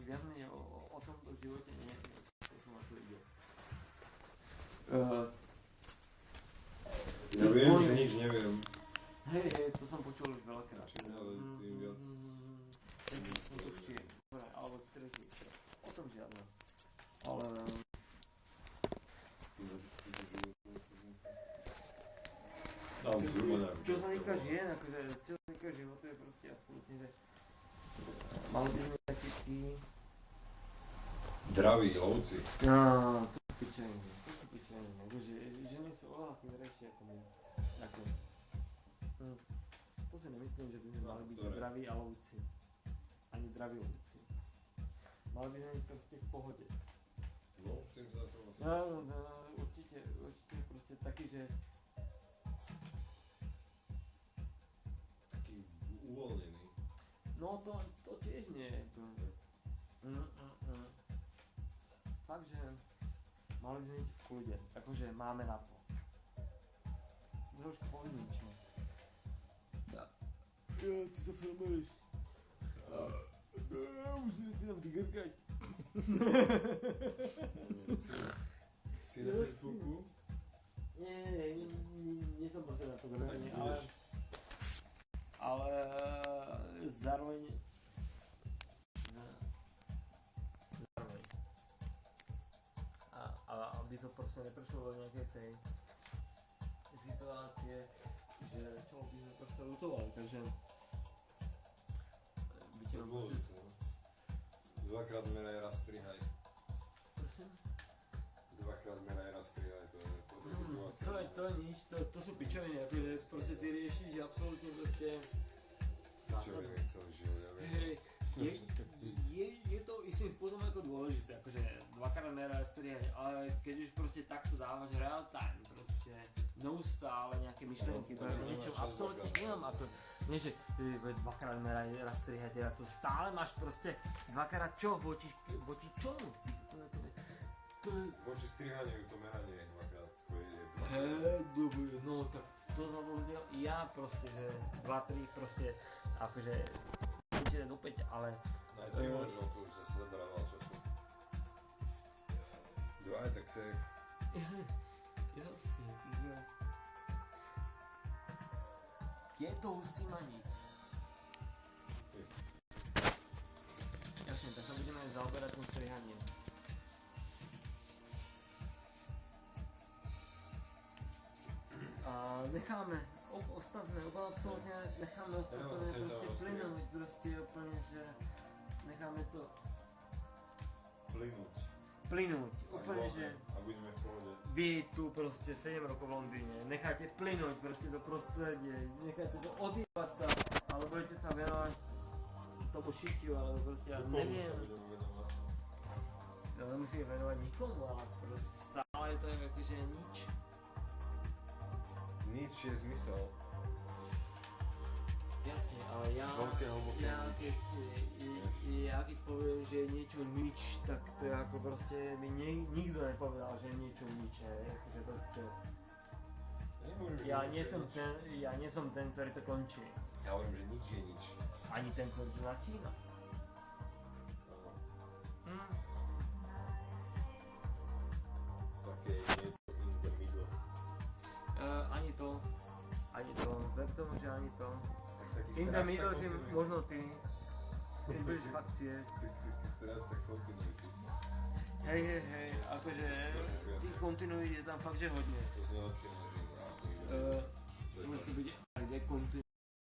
viac menej o tomto živote to som na to ide. Ja viem, že nič neviem. Hej, to som počul už veľakrát. Ale tým viac. Dobre, alebo tretí. O tom žiadne. Ale... Čo sa týka žien, akože, čo sa týka života je proste absolútne, že mali by sme taký tí... Draví lovci. No, to sú pičoviny, akože ženy sú oveľa chytrejšie ako my. Ako... To si nemyslím, že by sme mali byť draví a lovci. Ani draví lovci. Mali by sme byť proste v pohode. No, s tým sa som určite proste taký, že... Taký uvoľnený. No to tiež nie je. Fakt, že mali by sme byť v kľude. Akože máme na to. Trošku povinnične. Ty sa filmuješ. Musím si tam vygrkať. Si na Facebooku? Nie som proste na to grkanie, ale zároveň a aby to proste neprešlo do nejakej tej situácie, že čo by sme proste lutovali, takže by ti nám Dôležité, no. Dvakrát meraj, raz strihaj. prosím? Dvakrát meraj, raz strihaj, to je situácia. To je nič, to sú pičoviny, akože proste ty riešiš, že absolútne proste Pičoviny celý život, ja viem. Je to istým spôsobom ako dôležité, akože dvakrát meraj, strihaj, ale keď už proste takto dávaš real time, proste neustále nejaké myšlenky, to je niečo absolútne inom ako, nie že dvakrát meraj, raz strihaj, teda to stále máš proste dvakrát čo, voči čomu? Voči strihaniu to meranie je dvakrát, to je jedno. Dobre, no tak to zavozil ja proste, že 2-3 proste, akože určite do 5, ale... Aj 3 možno, to už zase zaberá veľa času. 2 je tak safe. Je to safe, že... Je to hustý maník. Jasne, tak sa budeme zaoberať tým strihaním. A necháme ostatné, absolútne necháme ostatné proste plynúť, proste úplne, že necháme to plynúť, úplne, že a budeme v pohode. vy tu proste 7 rokov v Londýne, necháte plynúť proste do prostredie, necháte to odjebať sa, ale budete sa venovať tomu šitiu, alebo proste, ja neviem. No nemusíme venovať nikomu, ale proste stále je to akože nič. Nič je zmysel. Jasne, ale ja keď poviem, že je niečo nič, tak to je ako proste mi nikto nepovedal, že je niečo nič, akože proste... Ja nie som ten, ktorý to končí. Ja hovorím, že nič je nič. Ani ten, ktorý to začína. Také niečo in the middle. Ani to, ver tomu, že ani to. In the middle, že možno ty budeš fakt ciest. Stráca continuity. Hej, akože tých kontinuít je tam fakt, že hodne. To znie lepšie než